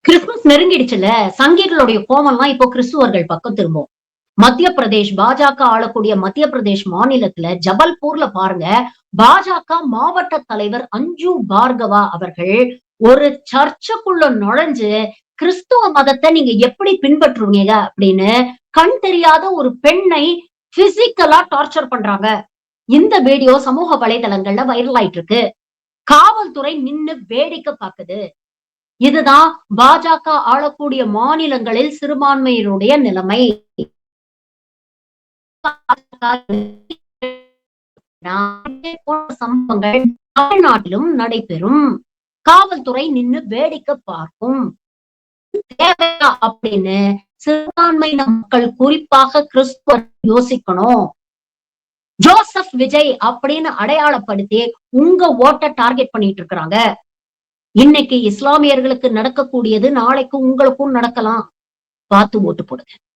Christmas நெருங்கிடுச்சுல, சங்கிகளுடைய கோவம்லாம் இப்போ கிறிஸ்துவர்கள் பக்கம் திரும்பும். மத்திய பிரதேஷ் பாஜக ஆளக்கூடிய மத்திய பிரதேஷ் மாநிலத்துல ஜபல்பூர்ல பாருங்க, பாஜக மாவட்ட தலைவர் அஞ்சு பார்கவா அவர்கள் ஒரு சர்ச்சுக்குள்ள நுழைஞ்சு கிறிஸ்துவ மதத்தை நீங்க எப்படி பின்பற்றுவீங்க அப்படின்னு கண் தெரியாத ஒரு பெண்ணை பிசிக்கலா டார்ச்சர் பண்றாங்க. இந்த வீடியோ சமூக வலைதளங்கள்ல வைரல் ஆயிட்டு இருக்கு. காவல்துறை நின்னு வேடிக்கை பாக்குது. இதுதான் பாஜக ஆளக்கூடிய மாநிலங்களில் சிறுபான்மையினுடைய நிலைமை. சம்பவங்கள் தமிழ்நாட்டிலும் நடைபெறும். காவல்துறை நின்னு வேடிக்கை பார்க்கும். தேவையா அப்படின்னு சிறுபான்மையின மக்கள் குறிப்பாக கிறிஸ்துவர் யோசிக்கணும். ஜோசப் விஜய் அப்படின்னு அடையாளப்படுத்தி உங்க ஓட்ட டார்கெட் பண்ணிட்டு இருக்கிறாங்க. இன்னைக்கு இஸ்லாமியர்களுக்கு நடக்கக்கூடியது நாளைக்கு உங்களுக்கும் நடக்கலாம். பார்த்து ஓட்டு போடுங்க.